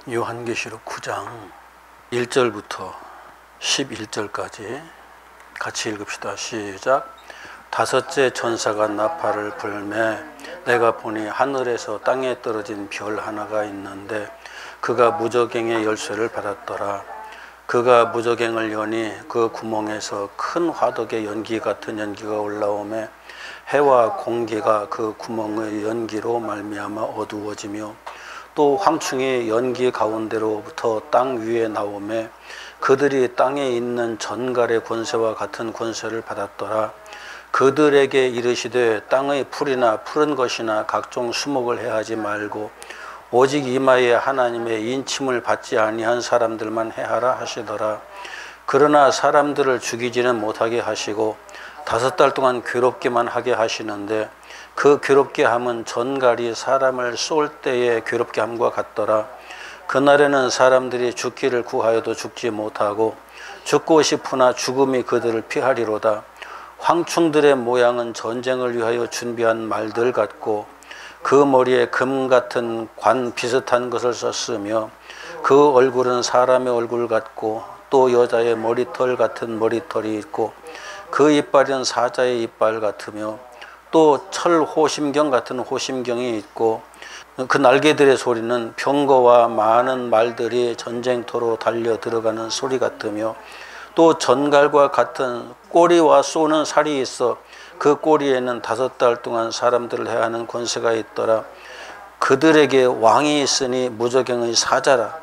요한계시록 9장 1절부터 11절까지 같이 읽읍시다. 시작. 다섯째 천사가 나팔을 불매 내가 보니 하늘에서 땅에 떨어진 별 하나가 있는데 그가 무저갱의 열쇠를 받았더라. 그가 무저갱을 여니 그 구멍에서 큰 화덕의 연기 같은 연기가 올라오매 해와 공기가 그 구멍의 연기로 말미암아 어두워지며 또 황충이 연기 가운데로부터 땅 위에 나오매 그들이 땅에 있는 전갈의 권세와 같은 권세를 받았더라. 그들에게 이르시되 땅의 풀이나 푸른 것이나 각종 수목을 해하지 말고 오직 이마에 하나님의 인침을 받지 아니한 사람들만 해하라 하시더라. 그러나 사람들을 죽이지는 못하게 하시고 5달 동안 괴롭게만 하게 하시는데 그 괴롭게 함은 전갈이 사람을 쏠 때의 괴롭게 함과 같더라. 그날에는 사람들이 죽기를 구하여도 죽지 못하고 죽고 싶으나 죽음이 그들을 피하리로다. 황충들의 모양은 전쟁을 위하여 준비한 말들 같고 그 머리에 금 같은 관 비슷한 것을 썼으며 그 얼굴은 사람의 얼굴 같고 또 여자의 머리털 같은 머리털이 있고 그 이빨은 사자의 이빨 같으며 또 철 호심경 같은 호심경이 있고 그 날개들의 소리는 병거와 많은 말들이 전쟁터로 달려 들어가는 소리 같으며 또 전갈과 같은 꼬리와 쏘는 살이 있어 그 꼬리에는 5달 동안 사람들을 해하는 권세가 있더라. 그들에게 왕이 있으니 무저갱의 사자라.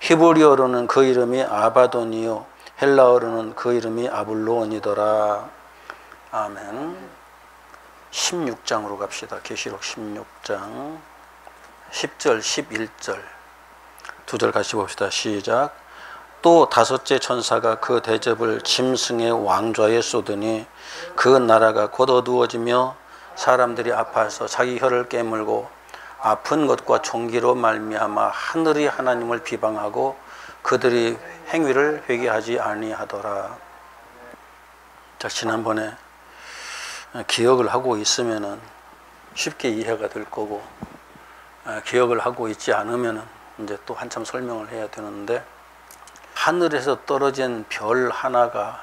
히브리어로는 그 이름이 아바돈이요 헬라어로는 그 이름이 아블로온이더라. 아멘. 16장으로 갑시다. 계시록 16장 10절 11절 2절 같이 봅시다. 시작. 또 5째 천사가 그 대접을 짐승의 왕좌에 쏟으니 그 나라가 곧 어두워지며 사람들이 아파서 자기 혀를 깨물고 아픈 것과 종기로 말미암아 하늘이 하나님을 비방하고 그들이 행위를 회개하지 아니하더라. 자, 지난번에 기억을 하고 있으면은 쉽게 이해가 될 거고 기억을 하고 있지 않으면은 이제 또 한참 설명을 해야 되는데 하늘에서 떨어진 별 하나가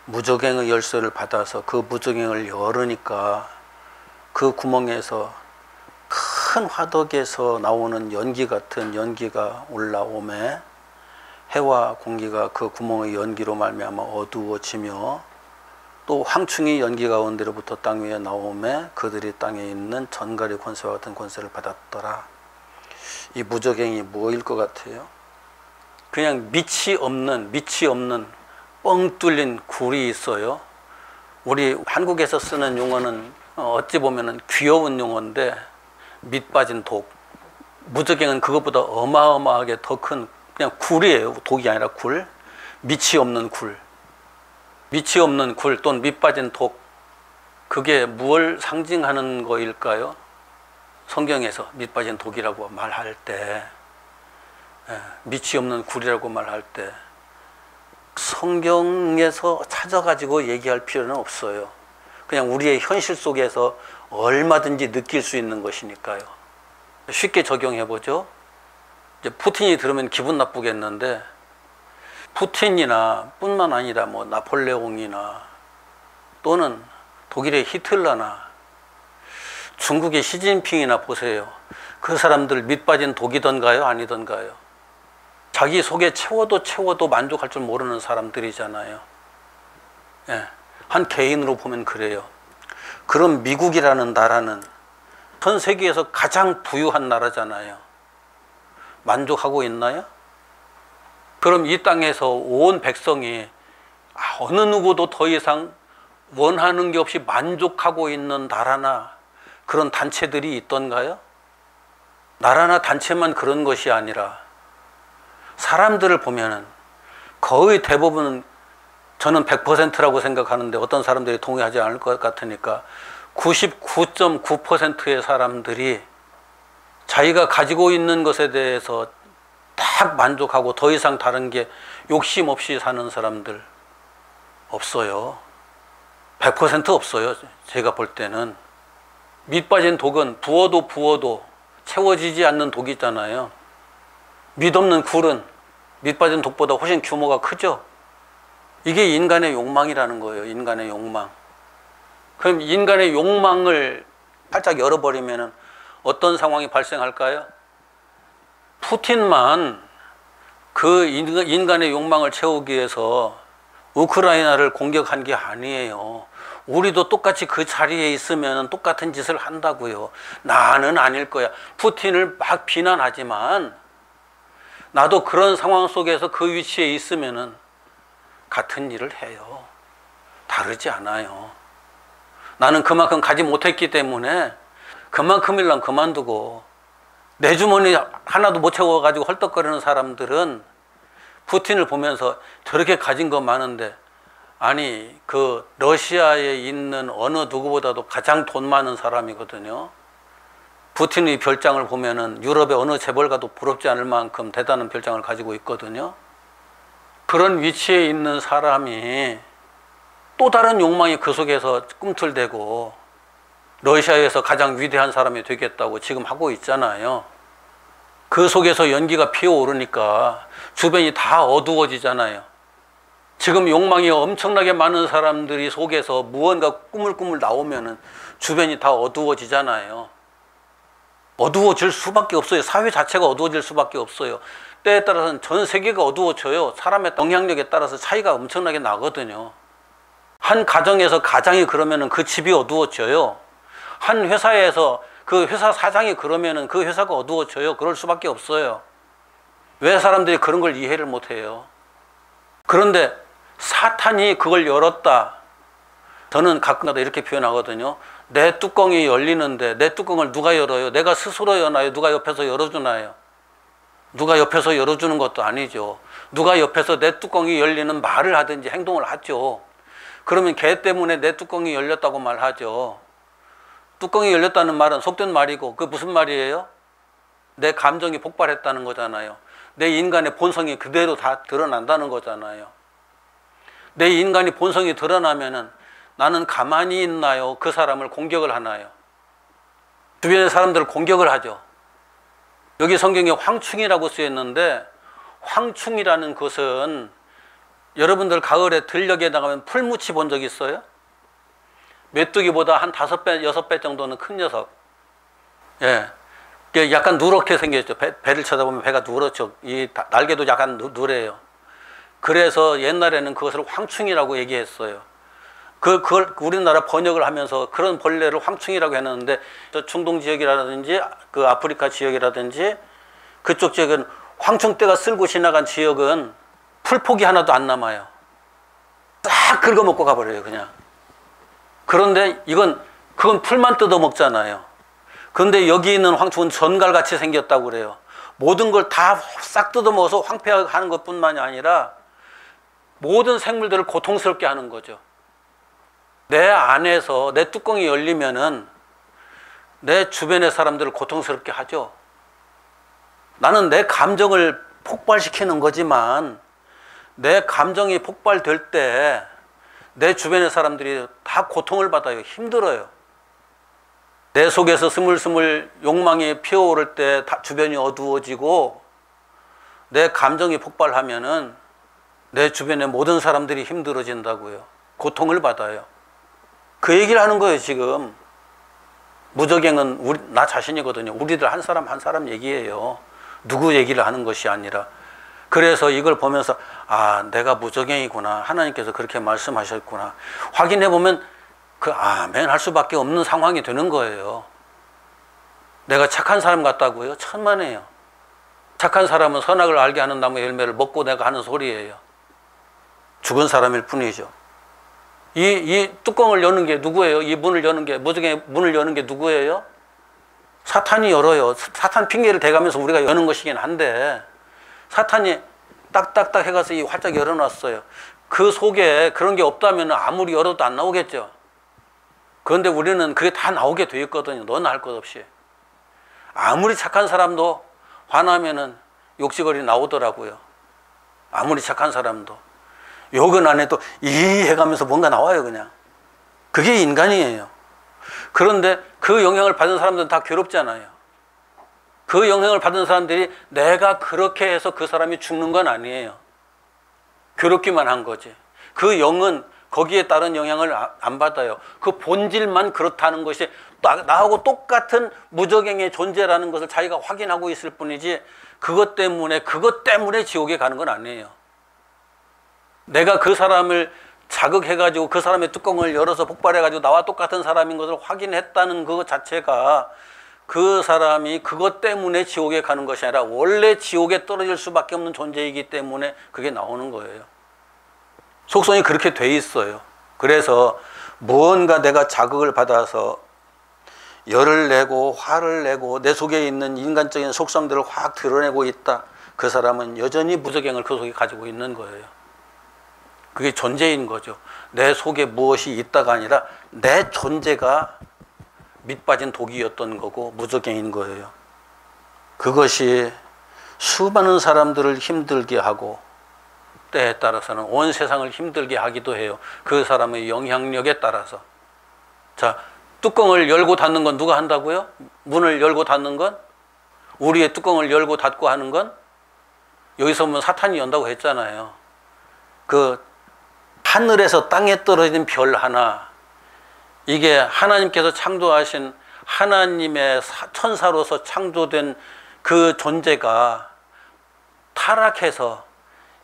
무저갱의 열쇠를 받아서 그 무저갱을 열으니까 그 구멍에서 큰 화덕에서 나오는 연기 같은 연기가 올라오매 해와 공기가 그 구멍의 연기로 말미암아 어두워지며 또 황충이 연기 가운데로부터 땅 위에 나오매 그들이 땅에 있는 전갈의 권세와 같은 권세를 받았더라. 이 무저갱이 뭐일 것 같아요? 그냥 밑이 없는 뻥 뚫린 굴이 있어요. 우리 한국에서 쓰는 용어는 어찌 보면은 귀여운 용어인데 밑 빠진 독. 무저갱은 그것보다 어마어마하게 더 큰 그냥 굴이에요. 독이 아니라 굴. 밑이 없는 굴. 밑이 없는 굴 또는 밑 빠진 독. 그게 무엇을 상징하는 거일까요? 성경에서 밑 빠진 독이라고 말할 때 밑이 없는 굴이라고 말할 때 성경에서 찾아가지고 얘기할 필요는 없어요. 그냥 우리의 현실 속에서 얼마든지 느낄 수 있는 것이니까요. 쉽게 적용해보죠. 이제 푸틴이 들으면 기분 나쁘겠는데 푸틴이나 뿐만 아니라 뭐 나폴레옹이나 또는 독일의 히틀러나 중국의 시진핑이나 보세요. 그 사람들 밑 빠진 독이던가요? 아니던가요? 자기 속에 채워도 만족할 줄 모르는 사람들이잖아요. 예, 한 개인으로 보면 그래요. 그럼 미국이라는 나라는 전 세계에서 가장 부유한 나라잖아요. 만족하고 있나요? 그럼 이 땅에서 온 백성이 어느 누구도 더 이상 원하는 게 없이 만족하고 있는 나라나 그런 단체들이 있던가요? 나라나 단체만 그런 것이 아니라 사람들을 보면은 거의 대부분은 저는 100%라고 생각하는데 어떤 사람들이 동의하지 않을 것 같으니까 99.9%의 사람들이 자기가 가지고 있는 것에 대해서 딱 만족하고 더 이상 다른 게 욕심 없이 사는 사람들 없어요. 100% 없어요. 제가 볼 때는. 밑 빠진 독은 부어도 채워지지 않는 독이 있잖아요. 밑없는 굴은 밑 빠진 독보다 훨씬 규모가 크죠. 이게 인간의 욕망이라는 거예요. 인간의 욕망. 그럼 인간의 욕망을 활짝 열어버리면 어떤 상황이 발생할까요? 푸틴만 그 인간의 욕망을 채우기 위해서 우크라이나를 공격한 게 아니에요. 우리도 똑같이 그 자리에 있으면 똑같은 짓을 한다고요. 나는 아닐 거야. 푸틴을 막 비난하지만 나도 그런 상황 속에서 그 위치에 있으면 같은 일을 해요. 다르지 않아요. 나는 그만큼 가지 못했기 때문에 그만큼이랑 그만두고 내 주머니 하나도 못 채워가지고 헐떡거리는 사람들은 푸틴을 보면서 저렇게 가진 거 많은데, 아니 그 러시아에 있는 어느 누구보다도 가장 돈 많은 사람이거든요. 푸틴의 별장을 보면은 유럽의 어느 재벌가도 부럽지 않을 만큼 대단한 별장을 가지고 있거든요. 그런 위치에 있는 사람이 또 다른 욕망이 그 속에서 꿈틀대고 러시아에서 가장 위대한 사람이 되겠다고 지금 하고 있잖아요. 그 속에서 연기가 피어오르니까 주변이 다 어두워지잖아요. 지금 욕망이 엄청나게 많은 사람들이 속에서 무언가 꾸물꾸물 나오면은 주변이 다 어두워지잖아요. 어두워질 수밖에 없어요. 사회 자체가 어두워질 수밖에 없어요. 때에 따라서는 전 세계가 어두워져요. 사람의 영향력에 따라서 차이가 엄청나게 나거든요. 한 가정에서 가장이 그러면은 그 집이 어두워져요. 한 회사에서 그 회사 사장이 그러면은 그 회사가 어두워져요. 그럴 수밖에 없어요. 왜 사람들이 그런 걸 이해를 못 해요? 그런데 사탄이 그걸 열었다. 저는 가끔가다 이렇게 표현하거든요. 내 뚜껑이 열리는데 내 뚜껑을 누가 열어요? 내가 스스로 여나요? 누가 옆에서 열어주나요? 누가 옆에서 열어주는 것도 아니죠. 누가 옆에서 내 뚜껑이 열리는 말을 하든지 행동을 하죠. 그러면 걔 때문에 내 뚜껑이 열렸다고 말하죠. 뚜껑이 열렸다는 말은 속된 말이고, 그 무슨 말이에요? 내 감정이 폭발했다는 거잖아요. 내 인간의 본성이 그대로 다 드러난다는 거잖아요. 내 인간이 본성이 드러나면은 나는 가만히 있나요? 그 사람을 공격을 하나요? 주변의 사람들을 공격을 하죠. 여기 성경에 황충이라고 쓰였는데, 황충이라는 것은 여러분들 가을에 들녘에 나가면 풀무치 본 적 있어요? 메뚜기보다 한 5배, 6배 정도는 큰 녀석. 예. 약간 누렇게 생겼죠. 배를 쳐다보면 배가 누렇죠. 이 날개도 약간 누래요. 그래서 옛날에는 그것을 황충이라고 얘기했어요. 그걸 우리나라 번역을 하면서 그런 벌레를 황충이라고 했는데, 저 중동 지역이라든지 그 아프리카 지역이라든지 그쪽 지역은 황충떼가 쓸고 지나간 지역은 풀포기 하나도 안 남아요. 싹 긁어먹고 가버려요, 그냥. 그런데 그건 풀만 뜯어먹잖아요. 그런데 여기 있는 황충은 전갈같이 생겼다고 그래요. 모든 걸 다 싹 뜯어먹어서 황폐하는 것뿐만이 아니라 모든 생물들을 고통스럽게 하는 거죠. 내 안에서 내 뚜껑이 열리면은 내 주변의 사람들을 고통스럽게 하죠. 나는 내 감정을 폭발시키는 거지만 내 감정이 폭발될 때 내 주변의 사람들이 다 고통을 받아요. 힘들어요. 내 속에서 스물스물 욕망이 피어오를 때 주변이 어두워지고 내 감정이 폭발하면은 내 주변의 모든 사람들이 힘들어진다고요. 고통을 받아요. 그 얘기를 하는 거예요, 지금. 무적행은 나 자신이거든요. 우리들 한 사람 한 사람 얘기예요. 누구 얘기를 하는 것이 아니라. 그래서 이걸 보면서 내가 무적행이구나. 하나님께서 그렇게 말씀하셨구나. 확인해 보면 그 아멘 할 수밖에 없는 상황이 되는 거예요. 내가 착한 사람 같다고요? 천만에요. 착한 사람은 선악을 알게 하는 나무 열매를 먹고 내가 하는 소리예요. 죽은 사람일 뿐이죠. 이 뚜껑을 여는 게 누구예요? 이 문을 여는 게, 무적행의 문을 여는 게 누구예요? 사탄이 열어요. 사탄 핑계를 대가면서 우리가 여는 것이긴 한데, 사탄이 딱딱딱 해가서 이 활짝 열어놨어요. 그 속에 그런 게 없다면 아무리 열어도 안 나오겠죠. 그런데 우리는 그게 다 나오게 돼 있거든요. 너나 할 것 없이. 아무리 착한 사람도 화나면은 욕지거리 나오더라고요. 아무리 착한 사람도. 욕은 안 해도 이 해가면서 뭔가 나와요, 그냥. 그게 인간이에요. 그런데 그 영향을 받은 사람들은 다 괴롭잖아요. 그 영향을 받은 사람들이 내가 그렇게 해서 그 사람이 죽는 건 아니에요. 괴롭기만 한 거지. 그 영은 거기에 따른 영향을 안 받아요. 그 본질만 그렇다는 것이 나하고 똑같은 무적행의 존재라는 것을 자기가 확인하고 있을 뿐이지 그것 때문에 지옥에 가는 건 아니에요. 내가 그 사람을 자극해가지고 그 사람의 뚜껑을 열어서 폭발해가지고 나와 똑같은 사람인 것을 확인했다는 것 자체가 그 사람이 그것 때문에 지옥에 가는 것이 아니라 원래 지옥에 떨어질 수밖에 없는 존재이기 때문에 그게 나오는 거예요. 속성이 그렇게 돼 있어요. 그래서 무언가 내가 자극을 받아서 열을 내고 화를 내고 내 속에 있는 인간적인 속성들을 확 드러내고 있다. 그 사람은 여전히 무적행을 그 속에 가지고 있는 거예요. 그게 존재인 거죠. 내 속에 무엇이 있다가 아니라 내 존재가 밑빠진 독이었던 거고 무적행인 거예요. 그것이 수많은 사람들을 힘들게 하고 때에 따라서는 온 세상을 힘들게 하기도 해요. 그 사람의 영향력에 따라서. 자, 뚜껑을 열고 닫는 건 누가 한다고요? 문을 열고 닫는 건? 우리의 뚜껑을 열고 닫고 하는 건? 여기서 보면 사탄이 연다고 했잖아요. 그 하늘에서 땅에 떨어진 별 하나, 이게 하나님께서 창조하신 하나님의 천사로서 창조된 그 존재가 타락해서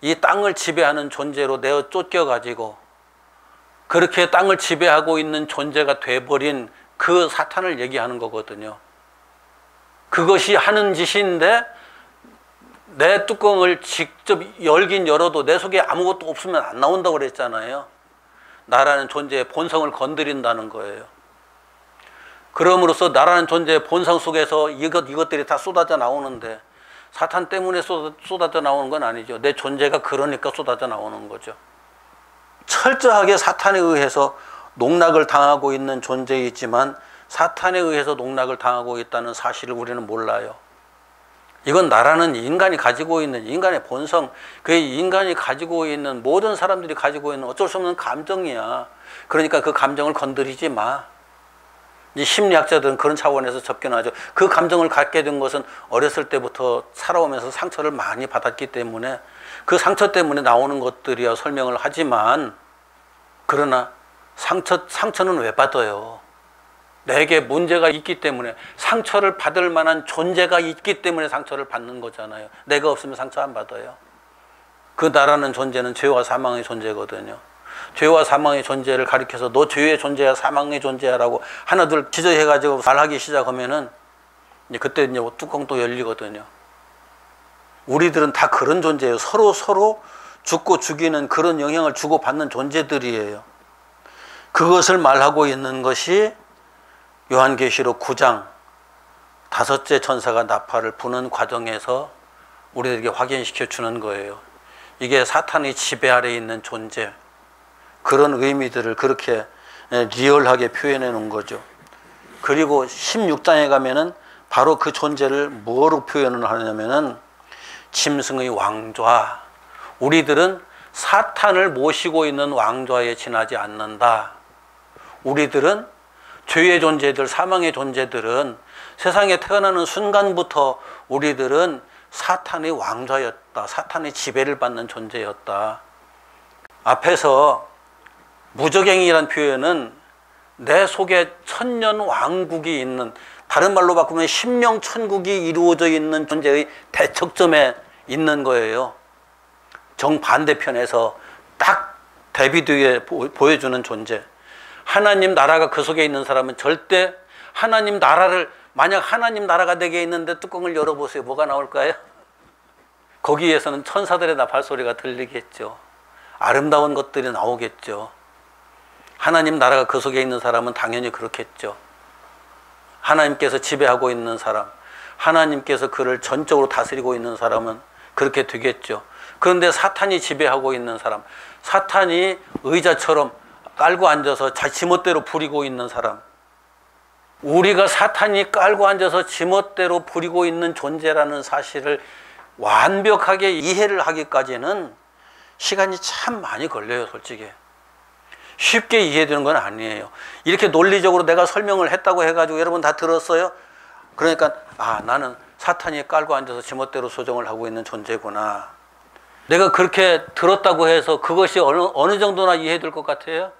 이 땅을 지배하는 존재로 내어 쫓겨가지고 그렇게 땅을 지배하고 있는 존재가 돼버린 그 사탄을 얘기하는 거거든요. 그것이 하는 짓인데 내 뚜껑을 직접 열긴 열어도 내 속에 아무것도 없으면 안 나온다고 그랬잖아요. 나라는 존재의 본성을 건드린다는 거예요. 그럼으로써 나라는 존재의 본성 속에서 이것들이 다 쏟아져 나오는데 사탄 때문에 쏟아져 나오는 건 아니죠. 내 존재가 그러니까 쏟아져 나오는 거죠. 철저하게 사탄에 의해서 농락을 당하고 있는 존재이지만 사탄에 의해서 농락을 당하고 있다는 사실을 우리는 몰라요. 이건 나라는 인간이 가지고 있는 인간의 본성, 그 인간이 가지고 있는 모든 사람들이 가지고 있는 어쩔 수 없는 감정이야. 그러니까 그 감정을 건드리지 마. 이 심리학자들은 그런 차원에서 접근하죠. 그 감정을 갖게 된 것은 어렸을 때부터 살아오면서 상처를 많이 받았기 때문에 그 상처 때문에 나오는 것들이야 설명을 하지만, 그러나 상처는 왜 받아요? 내게 문제가 있기 때문에, 상처를 받을 만한 존재가 있기 때문에 상처를 받는 거잖아요. 내가 없으면 상처 안 받아요. 그 나라는 존재는 죄와 사망의 존재거든요. 죄와 사망의 존재를 가리켜서 너 죄의 존재야 사망의 존재야 라고 하나둘 지저해가지고 말하기 시작하면은 이제 그때 이제 뚜껑 또 열리거든요. 우리들은 다 그런 존재예요. 서로 죽고 죽이는 그런 영향을 주고받는 존재들이에요. 그것을 말하고 있는 것이 요한계시록 9장 5째 천사가 나팔을 부는 과정에서 우리들에게 확인시켜 주는 거예요. 이게 사탄의 지배 아래에 있는 존재, 그런 의미들을 그렇게 리얼하게 표현해 놓은 거죠. 그리고 16장에 가면은 바로 그 존재를 뭐로 표현을 하냐면은 짐승의 왕좌, 우리들은 사탄을 모시고 있는 왕좌에 지나지 않는다. 우리들은 죄의 존재들, 사망의 존재들은 세상에 태어나는 순간부터 우리들은 사탄의 왕좌였다. 사탄의 지배를 받는 존재였다. 앞에서 무적행이라는 표현은 내 속에 천년 왕국이 있는, 다른 말로 바꾸면 십명천국이 이루어져 있는 존재의 대척점에 있는 거예요. 정반대편에서 딱 대비되게 보여주는 존재. 하나님 나라가 그 속에 있는 사람은 절대 하나님 나라를, 만약 하나님 나라가 내게 있는데 뚜껑을 열어보세요. 뭐가 나올까요? 거기에서는 천사들의 나팔 소리가 들리겠죠. 아름다운 것들이 나오겠죠. 하나님 나라가 그 속에 있는 사람은 당연히 그렇겠죠. 하나님께서 지배하고 있는 사람, 하나님께서 그를 전적으로 다스리고 있는 사람은 그렇게 되겠죠. 그런데 사탄이 지배하고 있는 사람, 사탄이 의자처럼 깔고 앉아서 지멋대로 부리고 있는 사람, 우리가 사탄이 깔고 앉아서 지멋대로 부리고 있는 존재라는 사실을 완벽하게 이해를 하기까지는 시간이 참 많이 걸려요. 솔직히 쉽게 이해되는 건 아니에요. 이렇게 논리적으로 내가 설명을 했다고 해가지고 여러분 다 들었어요? 그러니까 나는 사탄이 깔고 앉아서 제멋대로 조정을 하고 있는 존재구나. 내가 그렇게 들었다고 해서 그것이 어느 정도나 이해될 것 같아요?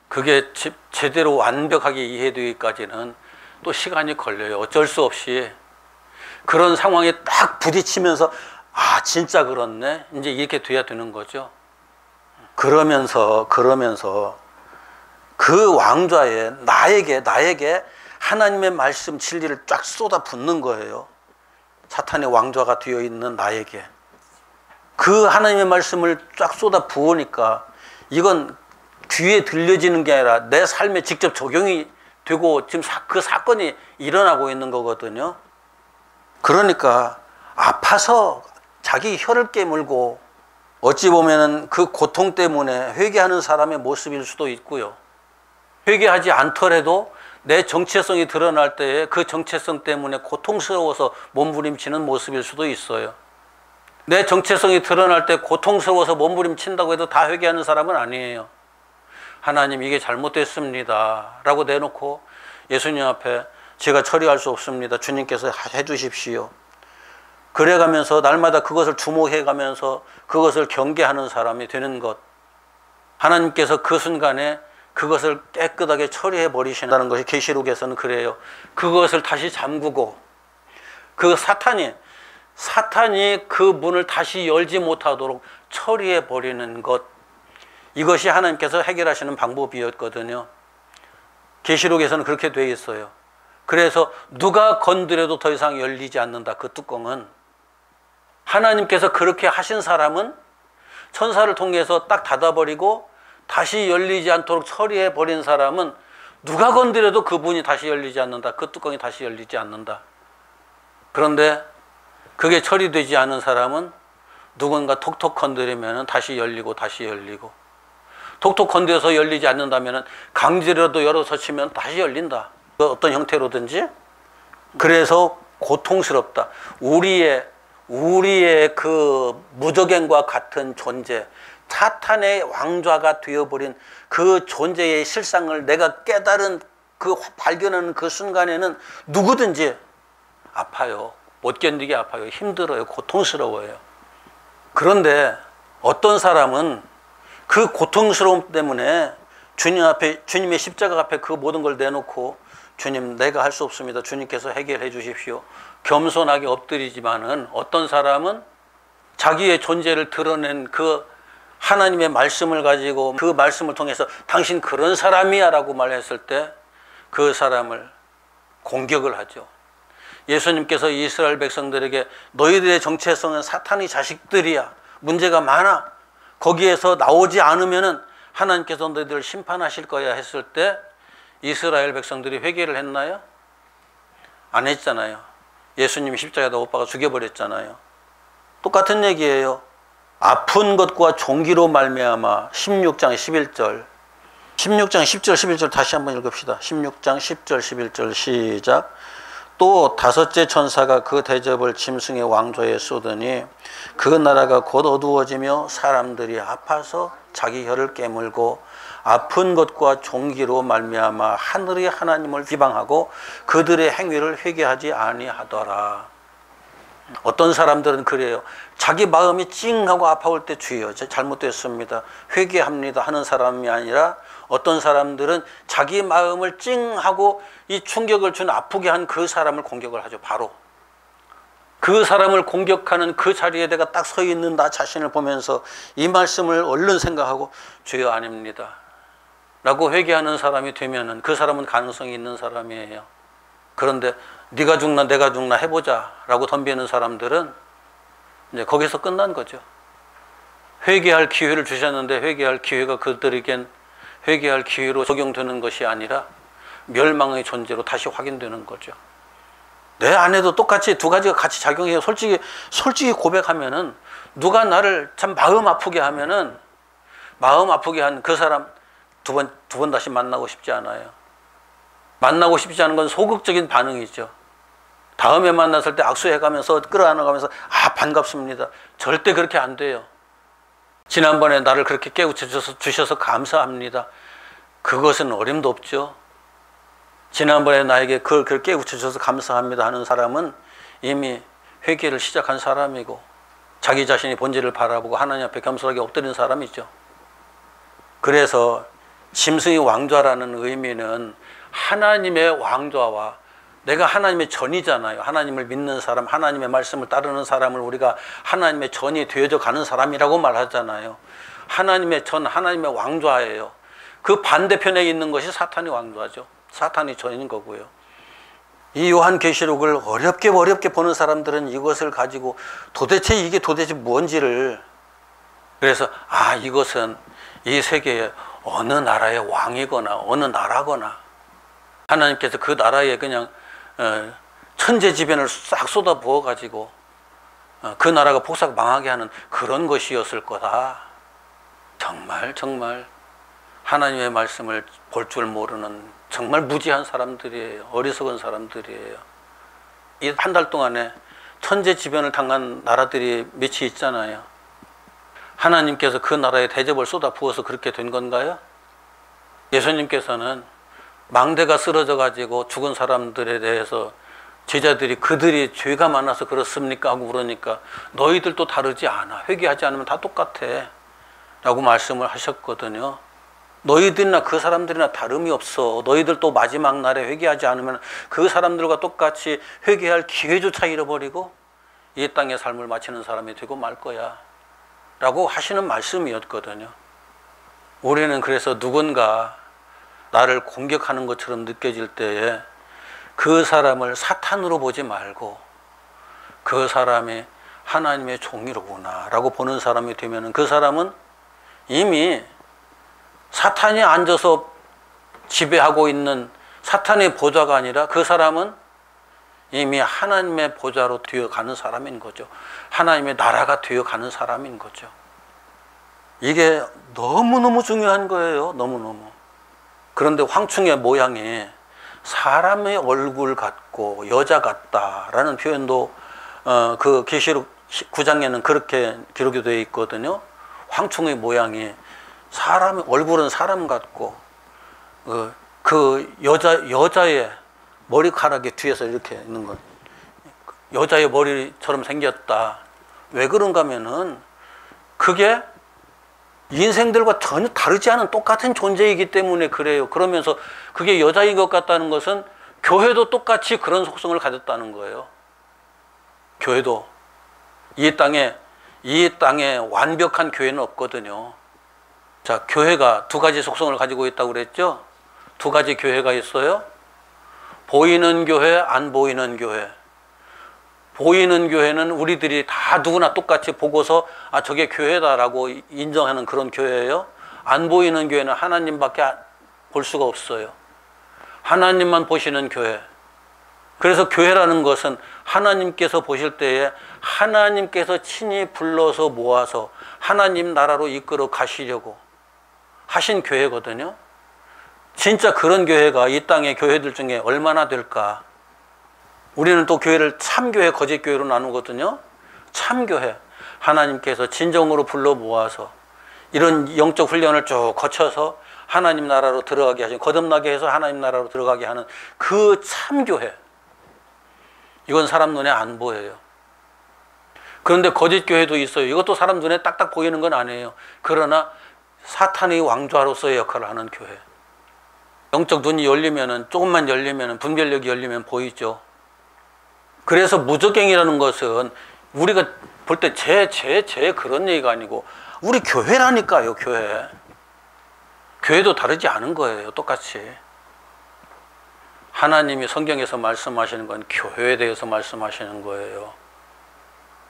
그게 제대로 완벽하게 이해되기까지는 또 시간이 걸려요. 어쩔 수 없이. 그런 상황에 딱 부딪히면서 아 진짜 그렇네 이제 이렇게 돼야 되는 거죠. 그러면서 그 왕좌에 나에게 하나님의 말씀 진리를 쫙 쏟아 붓는 거예요. 사탄의 왕좌가 되어 있는 나에게 그 하나님의 말씀을 쫙 쏟아 부으니까 이건 귀에 들려지는 게 아니라 내 삶에 직접 적용이 되고 지금 그 사건이 일어나고 있는 거거든요. 그러니까 아파서 자기 혀를 깨물고 어찌 보면은 그 고통 때문에 회개하는 사람의 모습일 수도 있고요. 회개하지 않더라도 내 정체성이 드러날 때에 그 정체성 때문에 고통스러워서 몸부림치는 모습일 수도 있어요. 내 정체성이 드러날 때 고통스러워서 몸부림친다고 해도 다 회개하는 사람은 아니에요. 하나님 이게 잘못됐습니다 라고 내놓고 예수님 앞에 제가 처리할 수 없습니다. 주님께서 해주십시오. 그래가면서 날마다 그것을 주목해가면서 그것을 경계하는 사람이 되는 것. 하나님께서 그 순간에 그것을 깨끗하게 처리해 버리신다는 것이 계시록에서는 그래요. 그것을 다시 잠그고 그 사탄이 그 문을 다시 열지 못하도록 처리해 버리는 것. 이것이 하나님께서 해결하시는 방법이었거든요. 계시록에서는 그렇게 되어 있어요. 그래서 누가 건드려도 더 이상 열리지 않는다. 그 뚜껑은 하나님께서 그렇게 하신 사람은 천사를 통해서 딱 닫아버리고 다시 열리지 않도록 처리해 버린 사람은 누가 건드려도 그 문이 다시 열리지 않는다. 그 뚜껑이 다시 열리지 않는다. 그런데 그게 처리되지 않은 사람은 누군가 톡톡 건드리면 다시 열리고 다시 열리고 톡톡 건드려서 열리지 않는다면 강제로라도 열어서 치면 다시 열린다. 어떤 형태로든지. 그래서 고통스럽다. 우리의 그 무저갱과 같은 존재, 사탄의 왕좌가 되어버린 그 존재의 실상을 내가 깨달은 그 발견하는 그 순간에는 누구든지 아파요. 못 견디게 아파요. 힘들어요. 고통스러워요. 그런데 어떤 사람은 그 고통스러움 때문에 주님 앞에, 주님의 십자가 앞에 그 모든 걸 내놓고 주님 내가 할 수 없습니다. 주님께서 해결해 주십시오. 겸손하게 엎드리지만은 어떤 사람은 자기의 존재를 드러낸 그 하나님의 말씀을 가지고 그 말씀을 통해서 당신 그런 사람이야 라고 말했을 때 그 사람을 공격을 하죠. 예수님께서 이스라엘 백성들에게 너희들의 정체성은 사탄의 자식들이야. 문제가 많아. 거기에서 나오지 않으면은 하나님께서 너희들을 심판하실 거야 했을 때 이스라엘 백성들이 회개를 했나요? 안 했잖아요. 예수님이 십자가에다 못 박아 죽여버렸잖아요. 똑같은 얘기예요. 아픈 것과 종기로 말미암아 16장 11절 16장 10절 11절 다시 한번 읽읍시다. 16장 10절 11절 시작. 또 다섯째 천사가 그 대접을 짐승의 왕좌에 쏟으니 그 나라가 곧 어두워지며 사람들이 아파서 자기 혀를 깨물고 아픈 것과 종기로 말미암아 하늘의 하나님을 비방하고 그들의 행위를 회개하지 아니하더라. 어떤 사람들은 그래요. 자기 마음이 찡하고 아파올 때 주여 잘못됐습니다. 회개합니다 하는 사람이 아니라 어떤 사람들은 자기 마음을 찡하고 이 충격을 준 아프게 한 그 사람을 공격을 하죠. 바로 그 사람을 공격하는 그 자리에 내가 딱 서 있는 나 자신을 보면서 이 말씀을 얼른 생각하고 주여 아닙니다 라고 회개하는 사람이 되면은 그 사람은 가능성이 있는 사람이에요. 그런데 네가 죽나 내가 죽나 해보자 라고 덤비는 사람들은 이제 거기서 끝난 거죠. 회개할 기회를 주셨는데 회개할 기회가 그들에겐 회개할 기회로 적용되는 것이 아니라 멸망의 존재로 다시 확인되는 거죠. 내 안에도 똑같이 두 가지가 같이 작용해요. 솔직히 고백하면은 누가 나를 참 마음 아프게 하면은 마음 아프게 한 그 사람 두 번 다시 만나고 싶지 않아요. 만나고 싶지 않은 건 소극적인 반응이죠. 다음에 만났을 때 악수해가면서 끌어안아가면서 아 반갑습니다. 절대 그렇게 안 돼요. 지난번에 나를 그렇게 깨우쳐주셔서 감사합니다. 그것은 어림도 없죠. 지난번에 나에게 그걸 깨우쳐주셔서 감사합니다 하는 사람은 이미 회개를 시작한 사람이고 자기 자신의 본질을 바라보고 하나님 앞에 겸손하게 엎드린 사람이죠. 그래서 짐승의 왕좌라는 의미는 하나님의 왕좌와 내가 하나님의 전이잖아요. 하나님을 믿는 사람, 하나님의 말씀을 따르는 사람을 우리가 하나님의 전이 되어져 가는 사람이라고 말하잖아요. 하나님의 전, 하나님의 왕좌예요. 그 반대편에 있는 것이 사탄의 왕좌죠. 사탄이 전인 거고요. 이 요한계시록을 어렵게 보는 사람들은 이것을 가지고 도대체 이게 도대체 뭔지를, 그래서 이것은 이 세계의 어느 나라의 왕이거나 어느 나라거나 하나님께서 그 나라에 그냥 천재지변을 싹 쏟아 부어 가지고 그 나라가 폭삭 망하게 하는 그런 것이었을 거다. 정말 하나님의 말씀을 볼 줄 모르는 정말 무지한 사람들이에요. 어리석은 사람들이에요. 이 한 달 동안에 천재지변을 당한 나라들이 몇이 있잖아요. 하나님께서 그 나라에 대접을 쏟아 부어서 그렇게 된 건가요? 예수님께서는 망대가 쓰러져 가지고 죽은 사람들에 대해서 제자들이 그들이 죄가 많아서 그렇습니까? 하고 물으니까 너희들도 다르지 않아. 회개하지 않으면 다 똑같아. 라고 말씀을 하셨거든요. 너희들이나 그 사람들이나 다름이 없어. 너희들도 마지막 날에 회개하지 않으면 그 사람들과 똑같이 회개할 기회조차 잃어버리고 이 땅의 삶을 마치는 사람이 되고 말 거야. 라고 하시는 말씀이었거든요. 우리는 그래서 누군가 나를 공격하는 것처럼 느껴질 때에 그 사람을 사탄으로 보지 말고 그 사람이 하나님의 종이로구나 라고 보는 사람이 되면 그 사람은 이미 사탄이 앉아서 지배하고 있는 사탄의 보좌가 아니라 그 사람은 이미 하나님의 보좌로 되어가는 사람인 거죠. 하나님의 나라가 되어가는 사람인 거죠. 이게 너무너무 중요한 거예요. 너무너무. 그런데 황충의 모양이 사람의 얼굴 같고 여자 같다라는 표현도 그 계시록 9장에는 그렇게 기록이 되어 있거든요. 황충의 모양이 사람의 얼굴은 사람 같고 그 여자의 머리카락이 뒤에서 이렇게 있는 건 여자의 머리처럼 생겼다. 왜 그런가 하면은 그게 인생들과 전혀 다르지 않은 똑같은 존재이기 때문에 그래요. 그러면서 그게 여자인 것 같다는 것은 교회도 똑같이 그런 속성을 가졌다는 거예요. 교회도 이 땅에 완벽한 교회는 없거든요. 자, 교회가 두 가지 속성을 가지고 있다고 그랬죠? 두 가지 교회가 있어요. 보이는 교회, 안 보이는 교회. 보이는 교회는 우리들이 다 누구나 똑같이 보고서 저게 교회다라고 인정하는 그런 교회예요. 안 보이는 교회는 하나님밖에 볼 수가 없어요. 하나님만 보시는 교회. 그래서 교회라는 것은 하나님께서 보실 때에 하나님께서 친히 불러서 모아서 하나님 나라로 이끌어 가시려고 하신 교회거든요. 진짜 그런 교회가 이 땅의 교회들 중에 얼마나 될까? 우리는 또 교회를 참교회, 거짓교회로 나누거든요. 참교회, 하나님께서 진정으로 불러 모아서 이런 영적 훈련을 쭉 거쳐서 하나님 나라로 들어가게 하신, 거듭나게 해서 하나님 나라로 들어가게 하는 그 참교회. 이건 사람 눈에 안 보여요. 그런데 거짓교회도 있어요. 이것도 사람 눈에 딱딱 보이는 건 아니에요. 그러나 사탄의 왕좌로서의 역할을 하는 교회. 영적 눈이 열리면은, 조금만 열리면은, 분별력이 열리면 보이죠. 그래서 무적행이라는 것은 우리가 볼 때 제 그런 얘기가 아니고 우리 교회라니까요. 교회도 다르지 않은 거예요. 똑같이. 하나님이 성경에서 말씀하시는 건 교회에 대해서 말씀하시는 거예요.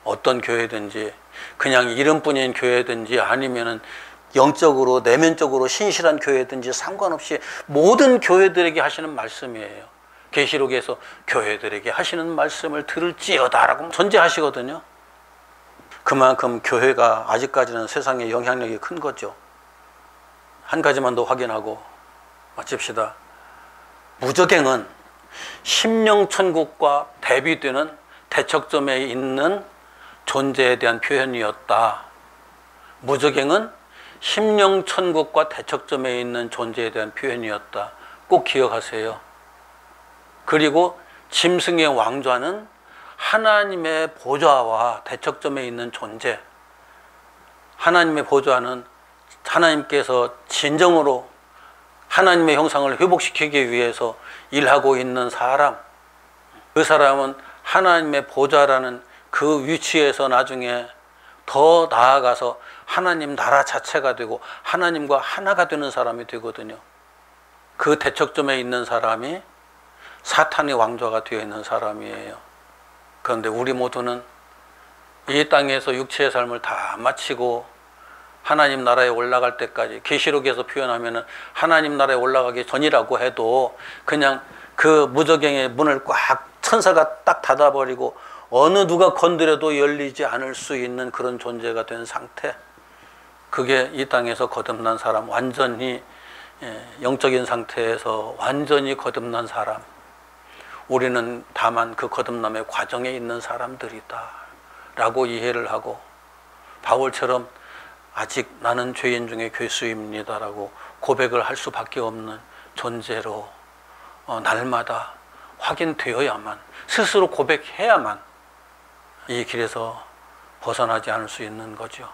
어떤 교회든지 그냥 이름뿐인 교회든지 아니면은 영적으로 내면적으로 신실한 교회든지 상관없이 모든 교회들에게 하시는 말씀이에요. 계시록에서 교회들에게 하시는 말씀을 들을지어다라고 전제하시거든요. 그만큼 교회가 아직까지는 세상에 영향력이 큰 거죠. 한 가지만 더 확인하고 마칩시다. 무적행은 심령천국과 대비되는 대척점에 있는 존재에 대한 표현이었다. 무적행은 심령천국과 대척점에 있는 존재에 대한 표현이었다. 꼭 기억하세요. 그리고 짐승의 왕좌는 하나님의 보좌와 대척점에 있는 존재, 하나님의 보좌는 하나님께서 진정으로 하나님의 형상을 회복시키기 위해서 일하고 있는 사람, 그 사람은 하나님의 보좌라는 그 위치에서 나중에 더 나아가서 하나님 나라 자체가 되고 하나님과 하나가 되는 사람이 되거든요. 그 대척점에 있는 사람이 사탄의 왕좌가 되어 있는 사람이에요. 그런데 우리 모두는 이 땅에서 육체의 삶을 다 마치고 하나님 나라에 올라갈 때까지, 계시록에서 표현하면 하나님 나라에 올라가기 전이라고 해도 그냥 그 무저갱의 문을 꽉 천사가 딱 닫아버리고 어느 누가 건드려도 열리지 않을 수 있는 그런 존재가 된 상태, 그게 이 땅에서 거듭난 사람, 완전히 영적인 상태에서 완전히 거듭난 사람, 우리는 다만 그 거듭남의 과정에 있는 사람들이다 라고 이해를 하고, 바울처럼 아직 나는 죄인 중에 괴수입니다 라고 고백을 할 수밖에 없는 존재로 날마다 확인되어야만, 스스로 고백해야만 이 길에서 벗어나지 않을 수 있는 거죠.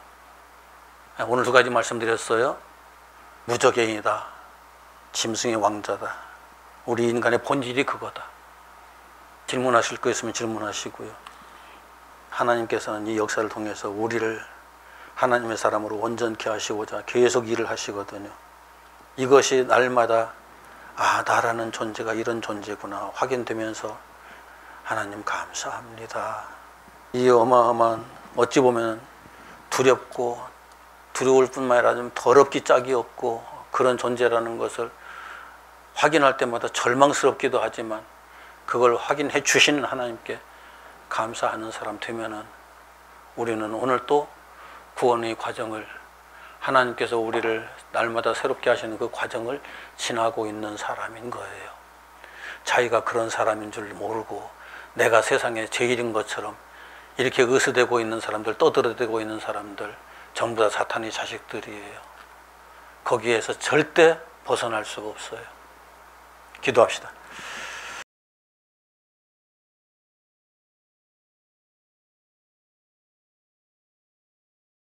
오늘 두 가지 말씀드렸어요. 무저갱이다, 짐승의 왕자다. 우리 인간의 본질이 그거다. 질문하실 거 있으면 질문하시고요. 하나님께서는 이 역사를 통해서 우리를 하나님의 사람으로 온전케 하시고자 계속 일을 하시거든요. 이것이 날마다 나라는 존재가 이런 존재구나 확인되면서 하나님 감사합니다. 이 어마어마한, 어찌 보면 두렵고 두려울 뿐만 아니라 좀 더럽기 짝이 없고 그런 존재라는 것을 확인할 때마다 절망스럽기도 하지만, 그걸 확인해 주시는 하나님께 감사하는 사람 되면은 우리는 오늘 또 구원의 과정을, 하나님께서 우리를 날마다 새롭게 하시는 그 과정을 지나고 있는 사람인 거예요. 자기가 그런 사람인 줄 모르고 내가 세상에 제일인 것처럼 이렇게 의스대고 있는 사람들, 떠들어대고 있는 사람들, 전부 다 사탄의 자식들이에요. 거기에서 절대 벗어날 수가 없어요. 기도합시다.